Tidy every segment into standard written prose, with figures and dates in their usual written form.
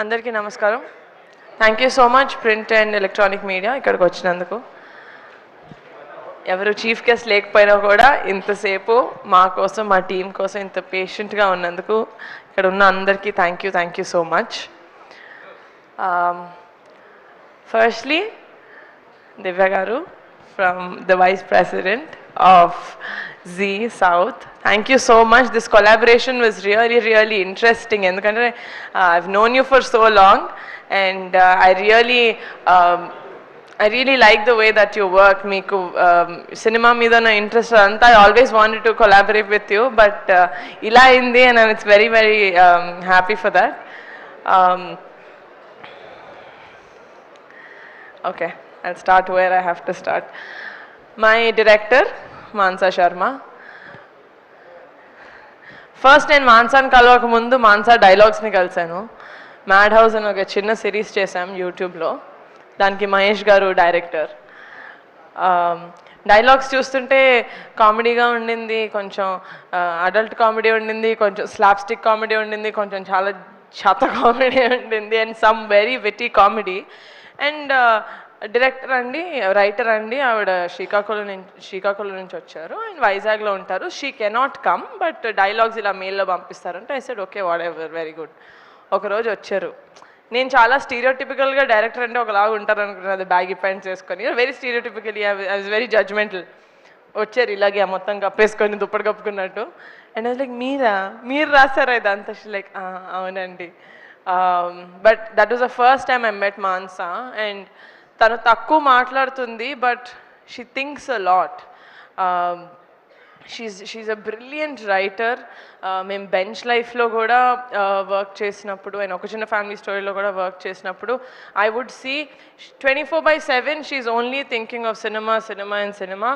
అందరికీ నమస్కారం. Thank you so much print and electronic media ఇక్కడికి వచ్చినందుకు. ఎవరు చీఫ్ గెస్ట్ లేకపోయినా కూడా ఇంతసేపు మా కోసం మా టీం కోసం ఇంత పేషెంట్గా ఉన్నందుకు ఇక్కడ ఉన్న అందరికీ thank you so much. Firstly దివ్య గారు from the Vice President of Zee South. Thank you so much. This collaboration was really interesting. Endukante I've known you for so long, and I really like the way that you work. Meeku cinema meeda na interest anta. I always wanted to collaborate with you, but ila indi, and it's very happy for that. Okay, I'll start where I have to start. My director, Mansa Sharma. First నేను మాన్సాని కలవక ముందు Mansa డైలాగ్స్ని కలిసాను. Mad house అని ఒక చిన్న series చేశాం యూట్యూబ్లో. దానికి మహేష్ గారు director. Dialogues చూస్తుంటే కామెడీగా ఉండింది, కొంచెం అడల్ట్ కామెడీ ఉండింది, కొంచెం స్లాప్స్టిక్ కామెడీ ఉండింది, కొంచెం చాలా చెత్త కామెడీ ఉండింది, and some very witty comedy. And director అండి, రైటర్ అండి, ఆవిడ శ్రీకాకుళం నుంచి వచ్చారు అండ్ వైజాగ్లో ఉంటారు. She cannot come, but dialogues ఇలా మెయిల్లో పంపిస్తారంటే I said okay, what ever, very good. ఒకరోజు వచ్చారు. నేను చాలా స్టీరియోటిపికల్గా డైరెక్టర్ అంటే ఒకలాగా ఉంటారు అనుకున్నది, బ్యాగీ ప్యాంట్స్ వేసుకొని, very stereotypical. I was very judgemental. వచ్చారు ఇలాగే మొత్తం కప్పేసుకొని దుప్పటి కప్పుకున్నట్టు. అండ్ అది లైక్ మీరు రాశారా ఇదంతా? లైక్ అవునండి. But that was the first time I met Mansa. And తను తక్కువ మాట్లాడుతుంది, but she thinks a lot. She's a brilliant writer. మేము బెంచ్ లైఫ్లో కూడా వర్క్ చేసినప్పుడు, అండ్ ఒక చిన్న ఫ్యామిలీ స్టోరీలో కూడా వర్క్ చేసినప్పుడు I would see 24/7 she's only thinking of cinema.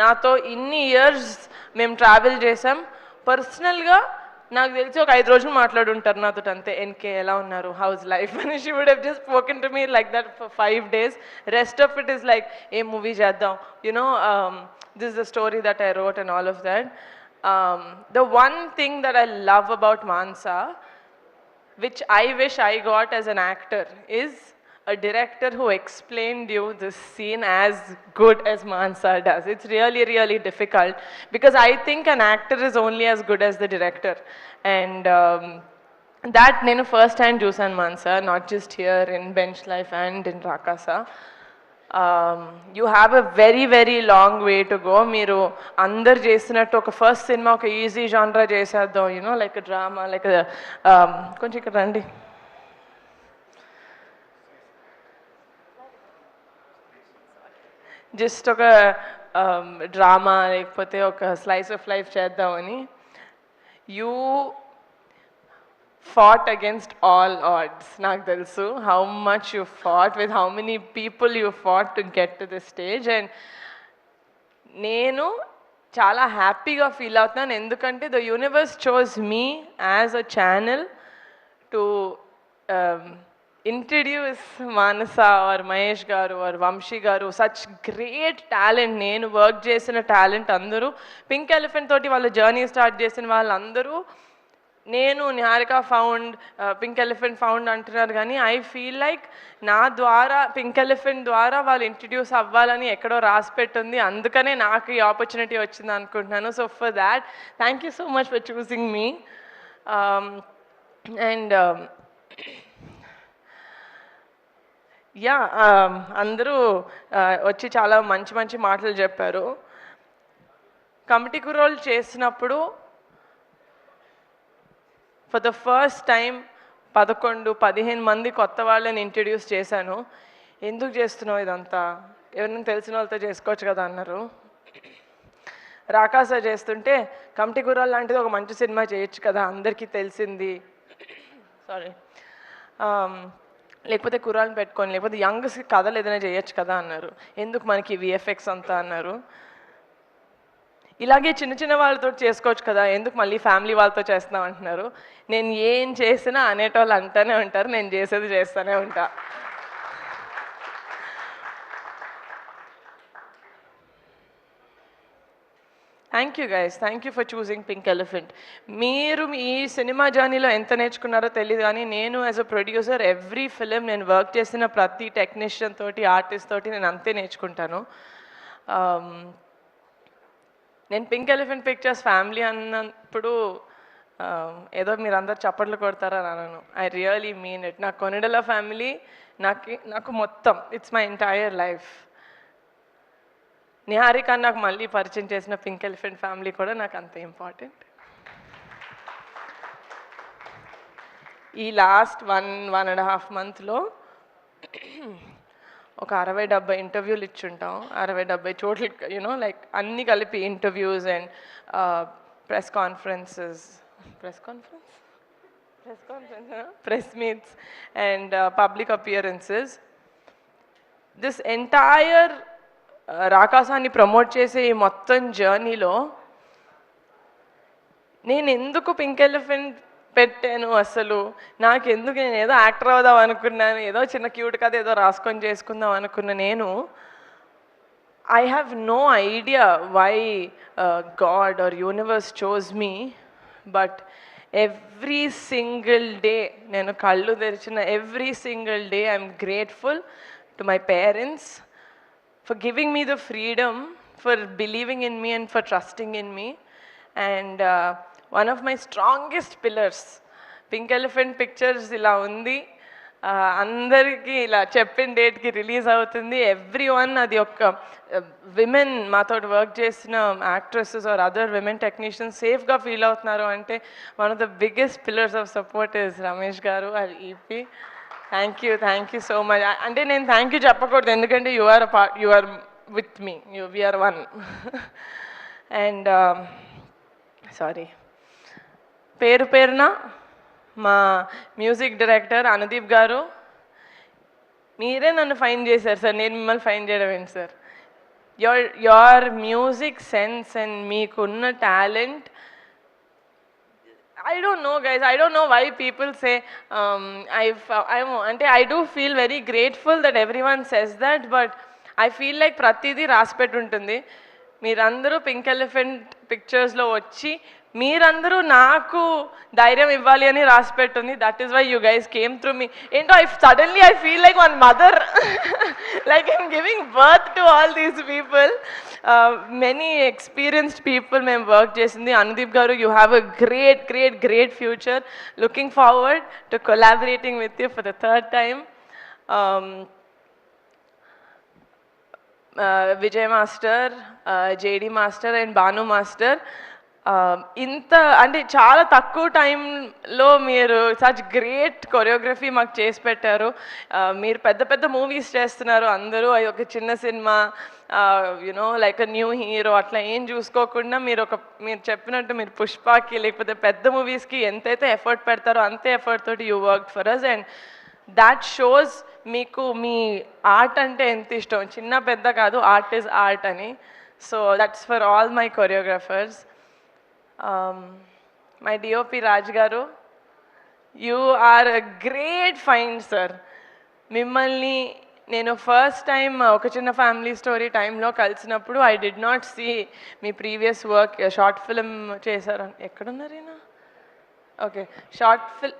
నాతో ఇన్ని ఇయర్స్ మేము ట్రావెల్ చేసాం. పర్సనల్గా నాకు తెలిసి ఒక 5 రోజులు మాట్లాడుంటారు నాతో అంతే. ఎన్కే ఎలా ఉన్నారు, హౌస్ లైఫ్ అని. She would have just spoken to me like that for 5 days. Rest of it is like a movie చేద్దాం, you know, this is the story that I wrote and all of that. The one thing that I love about Mansa, which I wish I got as an actor, is a director who explained you this scene as good as Mansa does. It's really difficult, because I think an actor is only as good as the director. And that nenu first hand చూసాను Mansa, not just here in Bench Life and in Rakasa. You have a very long way to go. మీరు అందరు చేసినట్టు ఒక first cinema ఒక easy జానరా చేసేద్దాం, you know, like drama, like కొంచెం ఇక్కడ రండి. జస్ట్ ఒక డ్రామా లేకపోతే ఒక స్లైస్ ఆఫ్ లైఫ్ చేద్దామని. You fought against all odds. నాకు తెలుసు how much you fought, with how many people you fought to get to this stage. And నేను చాలా హ్యాపీగా ఫీల్ అవుతున్నాను, ఎందుకంటే the universe chose me as a channel to introduce Manasa or Mahesh garu or Vamshi garu, such great talent. నేను work చేసిన talent అందరూ pink elephant తోటి వాళ్ళ జర్నీ స్టార్ట్ చేసిన వాళ్ళందరూ, నేను Niharika found, pink elephant found అంటున్నారు, కానీ ఐ ఫీల్ లైక్ నా ద్వారా, పింక్ ఎలిఫెంట్ ద్వారా వాళ్ళు ఇంట్రడ్యూస్ అవ్వాలని ఎక్కడో రాసి పెట్టుంది. అందుకనే నాకు ఈ ఆపర్చునిటీ వచ్చింది అనుకుంటున్నాను. So for that thank you so much for choosing me. And yeah, అందరూ వచ్చి చాలా మంచి మాటలు చెప్పారు. కమిటీ కుర్రోళ్ళు చేసినప్పుడు ఫర్ ద ఫస్ట్ టైం 11-15 మంది కొత్త వాళ్ళని ఇంట్రడ్యూస్ చేశాను. ఎందుకు చేస్తున్నావు ఇదంతా, ఎవరైనా తెలిసిన వాళ్ళతో చేసుకోవచ్చు కదా అన్నారు. రాకాస చేస్తుంటే కమిటీ కుర్రాళ్ళు లాంటిది ఒక మంచి సినిమా చేయొచ్చు కదా, అందరికీ తెలిసింది, సారీ, లేకపోతే కుర్రాళ్ళని పెట్టుకొని, లేకపోతే యంగ్స్కి కథలు ఏదైనా చేయొచ్చు కదా అన్నారు. ఎందుకు మనకి విఎఫ్ఎక్స్ అంతా అన్నారు. ఇలాగే చిన్న వాళ్ళతో చేసుకోవచ్చు కదా, ఎందుకు మళ్ళీ ఫ్యామిలీ వాళ్ళతో చేస్తున్నాం అంటున్నారు. నేను ఏం చేసినా అనేటోళ్ళు అంటూనే ఉంటారు, నేను చేసేది చేస్తూనే ఉంటా. Thank you guys, thank you for choosing pink elephant. మీరు మీ ఈ సినిమా జర్నీలో ఎంత నేర్చుకున్నారో తెలియదు, కానీ నేను as a producer every film నేను వర్క్ చేసిన ప్రతి టెక్నీషియన్ తోటి, ఆర్టిస్ట్ తోటి నేను అంతే నేర్చుకుంటాను. నేను పింక్ ఎలిఫెంట్ పిక్చర్స్ ఫ్యామిలీ అన్నప్పుడు ఏదో మీరు అందరు చప్పట్లు కొడతారని అనను. I really mean it. నా కొనిడల ఫ్యామిలీ నాకు మొత్తం, it's my entire life. Niharika నాకు మళ్ళీ పరిచయం చేసిన పింక్ ఎలిఫెంట్ ఫ్యామిలీ కూడా నాకు అంత ఇంపార్టెంట్. ఈ లాస్ట్ 1.5 మంత్లో ఒక 60-70 ఇంటర్వ్యూలు ఇచ్చుంటాం. 60-70 చోట్ల యూనో లైక్ అన్నీ కలిపి interviews and press conferences, press meets and public appearances. This entire రాకాసాన్ని promote చేసే ఈ మొత్తం జర్నీలో నేను ఎందుకు పింక్ ఎలిఫెంట్ పెట్టాను, అసలు నాకు ఎందుకు, నేను ఏదో యాక్టర్ అవుదాం అనుకున్నాను, ఏదో చిన్న క్యూట్ కథ ఏదో రాసుకొని చేసుకుందాం అనుకున్న నేను, I have no idea why God or universe chose me. But every single day నేను కళ్ళు తెరిచిన every single day I'm grateful to my parents for giving me the freedom, for believing in me and for trusting in me. And one of my strongest pillars, Pink Elephant Pictures ila undi, అందరికీ ఇలా చెప్పిన డేట్కి release అవుతుంది. Every one, అది ఒక women మాతో work చేసిన actresses are other women technicians సేఫ్గా ఫీల్ అవుతున్నారు అంటే one of the biggest pillars of support is Ramesh గారు and EP. Thank you so much. అంటే నేను థ్యాంక్ యూ చెప్పకూడదు, ఎందుకంటే you are with me, we are one. And sorry, పేరున మా మ్యూజిక్ డైరెక్టర్ అనుదీప్ గారు, మీరే నన్ను ఫైన్ చేశారు సార్, నేను మిమ్మల్ని ఫైన్ చేయడం ఏంటి sir. Your music sense and మీకున్న talent, I don't know guys, I don't know why people say I do feel very grateful that everyone says that, but I feel like pratidi raspet untundi. మీరందరూ pink elephant పిక్చర్స్లో వచ్చి మీరందరూ నాకు ధైర్యం ఇవ్వాలి అని రాసి పెట్టుంది. That is why you guys came through మీ. ఏంటో suddenly I feel like one mother, like I'm giving birth to all these people. Many experienced people మేము వర్క్ చేసింది. అనుదీప్ గారు, you have a great future. Looking forward to collaborating with you for the third time. Vijay master, JD master and Bhanu master, ఇంత అంటే చాలా తక్కువ టైంలో మీరు such great choreography మాకు చేసి పెట్టారు. మీరు పెద్ద మూవీస్ చేస్తున్నారు అందరూ, అది ఒక చిన్న cinema, you know like a new hero అట్లా ఏం చూసుకోకుండా మీరు చెప్పినట్టు మీరు పుష్పకి లేకపోతే పెద్ద మూవీస్కి ఎంతైతే ఎఫర్ట్ పెడతారో అంతే ఎఫర్ట్ తోటి you work for us. And that shows మీకు మీ ఆర్ట్ అంటే ఎంత ఇష్టం, చిన్న పెద్ద కాదు, ఆర్ట్ ఈజ్ ఆర్ట్ అని. So that's for all my choreographers. My DOP Raj గారు, you are a great find sir. మిమ్మల్ని నేను ఫస్ట్ టైం ఒక చిన్న ఫ్యామిలీ స్టోరీ టైంలో కలిసినప్పుడు I did not see me previous work. Short film చేశారు, ఎక్కడున్నారు ఈయన? ఓకే, షార్ట్ ఫిల్మ్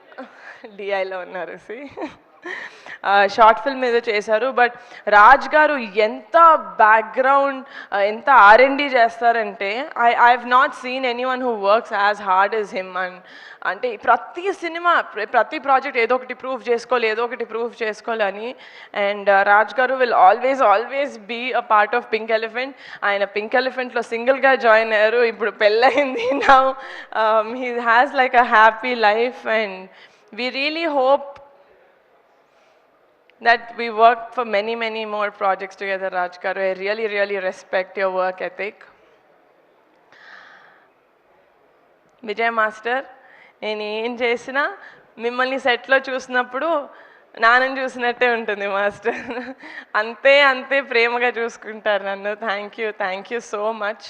డిఐలో ఉన్నారు. సి షార్ట్ ఫిల్మ్ ఏదో చేశారు. బట్ రాజ్ గారు ఎంత బ్యాక్గ్రౌండ్, ఎంత R&D చేస్తారంటే I have not seen any one who works as hard as him. And అంటే ప్రతి సినిమా, ప్రతి ప్రాజెక్ట్ ఏదో ఒకటి ప్రూవ్ చేసుకోవాలి అని. And Raj garu will always be a part of Pink Elephant. ఆయన పింక్ ఎలిఫెంట్లో సింగిల్గా జాయిన్ అయ్యారు, ఇప్పుడు పెళ్ళయింది. Now he has like a happy life. And we really hope that we work for many more projects together, Raj garu. I really respect your work ethic. Vijay master, నేను ఏం చేసినా మిమ్మల్ని సెట్లో చూసినప్పుడు నాన్నని చూసినట్టే ఉంటుంది మాస్టర్. అంతే ప్రేమగా చూసుకుంటారు నన్ను. Thank you so much.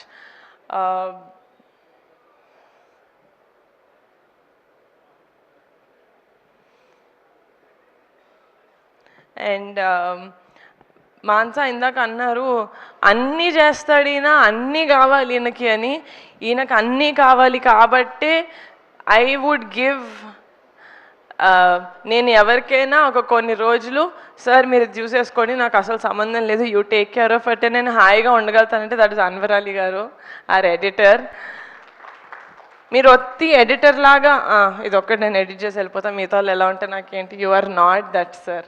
And Mansa ఇందాక అన్నారు అన్నీ చేస్తాడు ఈయన, అన్నీ కావాలి ఈయనకి అని. ఈయనకు అన్నీ కావాలి కాబట్టే ఐ వుడ్ గివ్, నేను ఎవరికైనా ఒక కొన్ని రోజులు సార్ మీరు చూసేసుకోండి నాకు అసలు సంబంధం లేదు, యూ టేక్ కేర్ ఆఫ్ అంటే నేను హాయిగా ఉండగలుగుతానంటే దట్ ఇస్ అన్వర్ అలీ గారు, ఆర్ ఎడిటర్. మీరు ఒత్తి ఎడిటర్ లాగా ఇది ఒక్కటి నేను ఎడిట్ చేసి వెళ్ళిపోతాను, మిగతా వాళ్ళు ఎలా ఉంటే నాకేంటి, you are not that sir.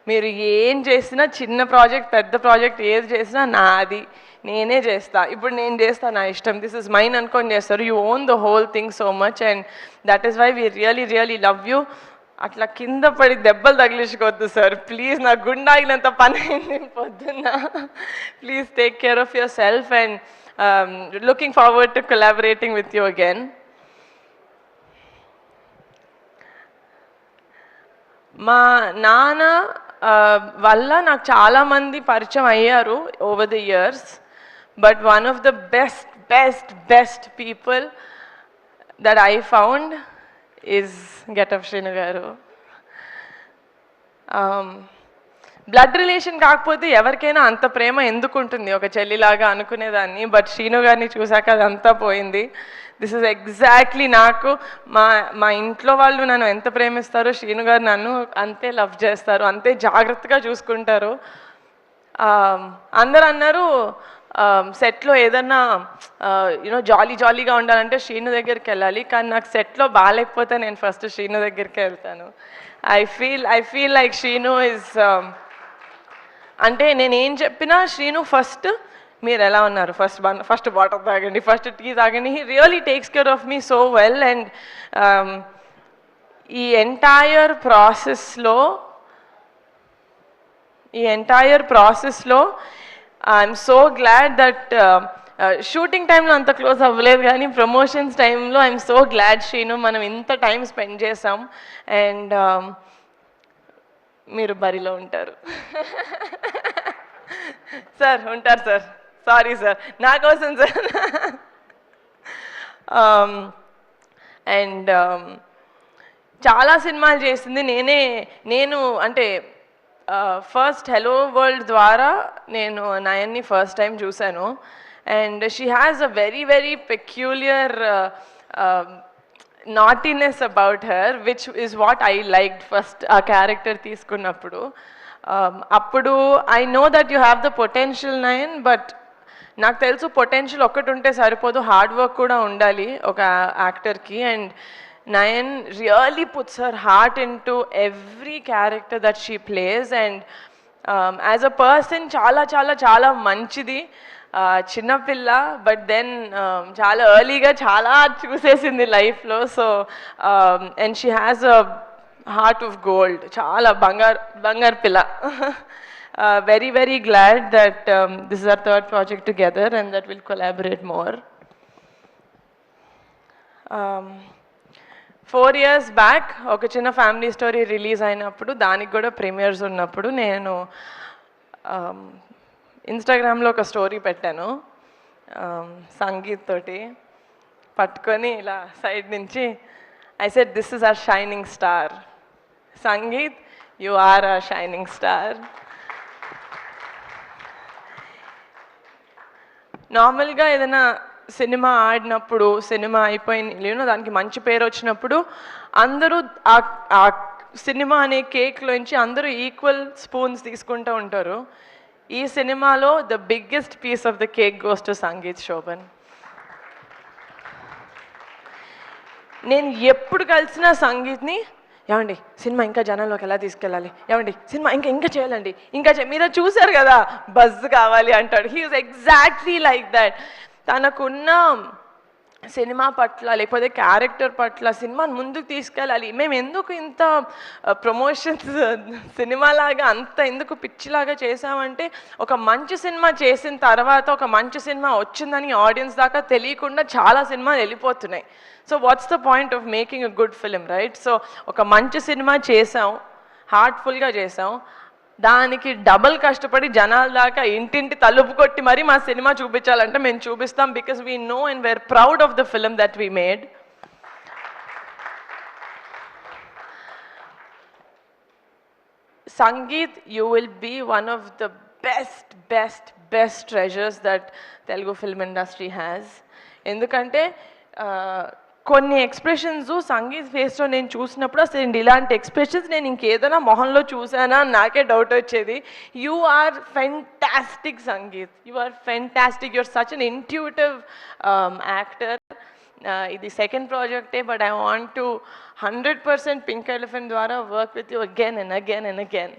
మీరు ఏం చేసినా, చిన్న ప్రాజెక్ట్ పెద్ద ప్రాజెక్ట్ ఏది చేసినా నాది, నేనే చేస్తా. ఇప్పుడు నేను చేస్తా నా ఇష్టం, దిస్ ఇస్ మైన్ అనుకొని చేస్తారు. You own the whole thing so much and that is why we really really love you. అట్లా కింద పడి దెబ్బలు తగిలించుకోవద్దు సార్ ప్లీజ్, నా గుండె ఆగినంత పని అయింది పొద్దున్న. Please take care of your self and looking forward to collaborating with you again. మా నాన్న వల్ల నాకు చాలామంది పరిచయం అయ్యారు over the years, but one of the best best best people that I found is getup Srinu గారు. బ్లడ్ రిలేషన్ కాకపోతే ఎవరికైనా అంత ప్రేమ ఎందుకు ఉంటుంది ఒక చెల్లిలాగా అనుకునేదాన్ని, బట్ శ్రీను గారిని చూశాక అదంతా పోయింది. దిస్ ఇస్ ఎగ్జాక్ట్లీ నాకు మా ఇంట్లో వాళ్ళు నన్ను ఎంత ప్రేమిస్తారో శ్రీను గారు నన్ను అంతే లవ్ చేస్తారు, అంతే జాగ్రత్తగా చూసుకుంటారు. అందరు అన్నారు సెట్లో ఏదన్నా యూనో జాలీగా ఉండాలంటే శ్రీను దగ్గరికి వెళ్ళాలి, కానీ నాకు సెట్లో బాగాలేకపోతే నేను ఫస్ట్ శ్రీను దగ్గరికి వెళ్తాను. I feel like Srinu is, అంటే నేనేం చెప్పినా శ్రీను ఫస్ట్ మీరు ఎలా ఉన్నారు, ఫస్ట్ వాటర్ తాగండి, ఫస్ట్ టీ తాగండి. He really takes care of me so well. And ఈ ఎంటైర్ ప్రాసెస్లో I'm so glad that shooting టైంలో అంత క్లోజ్ అవ్వలేదు, కానీ ప్రమోషన్స్ టైంలో ఐఎమ్ సో గ్లాడ్ శ్రీను మనం ఇంత టైం స్పెండ్ చేసాం. అండ్ మీరు బరిలో ఉంటారు సార్, ఉంటారు సార్, సారీ సార్ నా కోసం సార్. అండ్ చాలా సినిమాలు చేసింది నేను అంటే ఫస్ట్ హెలో వరల్డ్ ద్వారా నేను నయన్ని ఫస్ట్ టైం చూశాను. And she has a very very peculiar naughtiness about her which is what I liked first ఆ క్యారెక్టర్ తీసుకున్నప్పుడు. అప్పుడు I know that you have the potential Nayan, but నాకు తెలుసు పొటెన్షియల్ ఒక్కటి ఉంటే సరిపోదు, హార్డ్ వర్క్ కూడా ఉండాలి ఒక యాక్టర్కి. And Nayan really puts her heart into every character that she plays, and as a person chala chala chala manchidi chinna pilla, but then chala early ga chala chusesindi life lo. So and she has a heart of gold, chala bangar pilla. Very very glad that this is our third project together and that we'll collaborate more. 4 years back ఒక చిన్న family story release అయినప్పుడు, దానికి కూడా premieres ఉన్నప్పుడు నేను ఇన్స్టాగ్రామ్లో ఒక story పెట్టాను సంగీత్ తోటి పట్టుకొని ఇలా సైడ్ నుంచి. I said this is our shining star Sangeet, you are our shining star. నార్మల్గా ఏదైనా సినిమా ఆడినప్పుడు, సినిమా అయిపోయిన దానికి మంచి పేరు వచ్చినప్పుడు అందరూ ఆ సినిమా అనే కేక్లోంచి అందరూ ఈక్వల్ స్పూన్స్ తీసుకుంటూ ఉంటారు. ఈ సినిమాలో the biggest piece of the cake goes to Sangeet Shobhan. నేను ఎప్పుడు కలిసినా సంగీత్ని, ఏమండి సినిమా ఇంకా జనాల్లోకి ఎలా తీసుకెళ్ళాలి, ఏమండి సినిమా ఇంకా చేయాలండి, మీరు చూసారు కదా బజ్ కావాలి అంటాడు. He is exactly like that. తనకున్న సినిమా పట్ల లేకపోతే క్యారెక్టర్ పట్ల సినిమాని ముందుకు తీసుకెళ్ళాలి, మేము ఎందుకు ఇంత ప్రమోషన్స్ సినిమాలాగా అంత ఎందుకు పిచ్చిలాగా చేసామంటే, ఒక మంచి సినిమా చేసిన తర్వాత ఒక మంచి సినిమా వచ్చిందని ఆడియన్స్ దాకా తెలియకుండా చాలా సినిమాలు వెళ్ళిపోతున్నాయి. So what's the point of making a good film, right? So ఒక మంచి సినిమా చేసాం, హార్ట్ఫుల్గా చేసాం, దానికి డబల్ కష్టపడి జనాల దాకా ఇంటింటి తలుపు కొట్టి మరి మా సినిమా చూపించాలంటే మేము చూపిస్తాం, because we know and we're proud of the film that we made. Sangeet, you will be one of the best treasures that Telugu film industry has. ఎందుకంటే కొన్ని ఎక్స్ప్రెషన్స్ సంగీత్ ఫేస్లో నేను చూసినప్పుడు అసలు ఇలాంటి ఎక్స్ప్రెషన్స్ నేను ఇంకేదైనా మొహంలో చూసానా నాకే డౌట్ వచ్చేది. You are fantastic sangeet, you are fantastic, you are such an intuitive actor. ఇది second ప్రాజెక్టే, but I want to 100% pink elephant ద్వారా work with you again and again and again.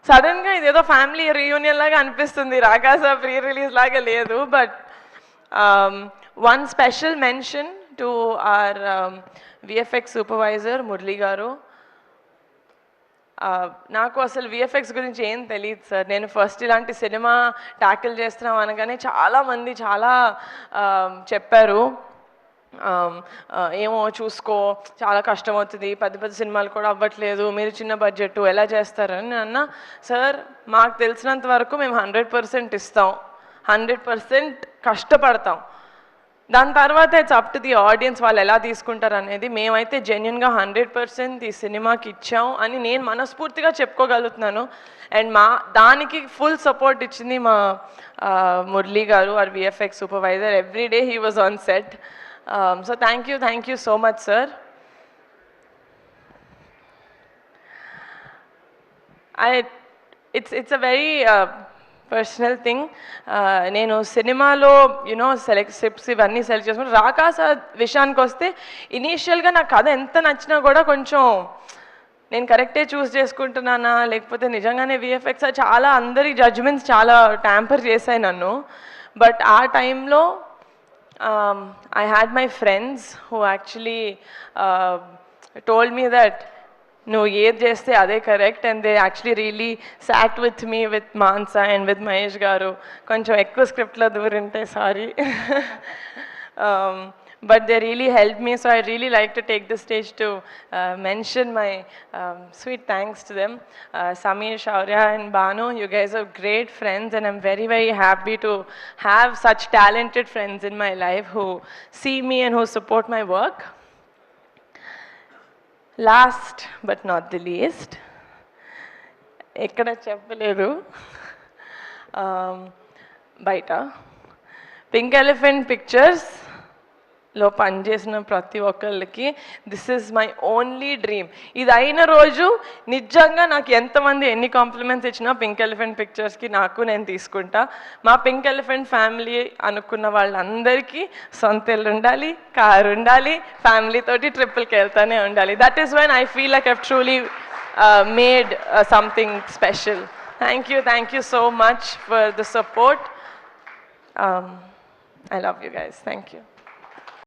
సడన్గా ఇదేదో ఫ్యామిలీ రీయూనియన్ లాగా అనిపిస్తుంది, రాకాస ప్రీ రిలీజ్ లాగా లేదు. But one special mention to our VFX supervisor Murali garu. నాకు అసలు విఎఫ్ఎక్స్ గురించి ఏం తెలియదు సార్. నేను ఫస్ట్ ఇలాంటి సినిమా ట్యాకిల్ చేస్తున్నాం అనగానే చాలామంది చాలా చెప్పారు, ఏమో చూసుకో చాలా కష్టం అవుతుంది, పెద్ద సినిమాలు కూడా అవ్వట్లేదు, మీరు చిన్న బడ్జెట్ ఎలా చేస్తారని అన్న. సార్ మాకు తెలిసినంత వరకు మేము 100% ఇస్తాం, 100% కష్టపడతాం. దాని తర్వాత it's up to the audience, వాళ్ళు ఎలా తీసుకుంటారు అనేది. మేమైతే జెన్యున్గా 100% ఈ సినిమాకి ఇచ్చాం అని నేను మనస్ఫూర్తిగా చెప్పుకోగలుగుతున్నాను. అండ్ దానికి ఫుల్ సపోర్ట్ ఇచ్చింది మా Murali garu, our VFX supervisor. Every day he was on set. So thank you so much, sir. It's a very personal thing. నేను సినిమాలో స్క్రిప్ట్స్ ఇవన్నీ సెలెక్ట్ చేసుకుని రాకాస విషయానికి వస్తే ఇనీషియల్గా నాకు కథ ఎంత నచ్చినా కూడా కొంచెం నేను కరెక్టే చూస్ చేసుకుంటున్నానా లేకపోతే నిజంగానే విఎఫ్ఎక్స్ చాలా అందరి జడ్జ్మెంట్స్ చాలా ట్యాంపర్ చేశాయి నన్ను. బట్ ఆ టైంలో I had my friends who actually told me that no, ఏది చేస్తే అదే correct, and they actually really sat with me, with Mansa and with Mahesh గారు. కొంచెం ఎక్కువ స్క్రిప్ట్లో దూరింటే sorry. But they really helped me, so I really like to take this stage to mention my sweet thanks to them. Sameer, Shaurya and Banu, you guys are great friends, and I'm very happy to have such talented friends in my life who see me and who support my work. Last but not the least, ekkada cheppaledu, baita Pink Elephant Pictures లో పనిచేసిన ప్రతి ఒక్కళ్ళకి this is my only dream. ఇది అయిన రోజు నిజంగా నాకు ఎంతమంది ఎన్ని కాంప్లిమెంట్స్ ఇచ్చినా పింక్ ఎలిఫెంట్ పిక్చర్స్కి నేను తీసుకుంటా. మా పింక్ ఎలిఫెంట్ ఫ్యామిలీ అనుకున్న వాళ్ళందరికీ సొంత ఇల్లు ఉండాలి, కారు ఉండాలి, ఫ్యామిలీతోటి ట్రిప్పులకి వెళ్తానే ఉండాలి. That is when I feel like I've truly made something special. Thank you so much for the support. I love you guys. Thank you.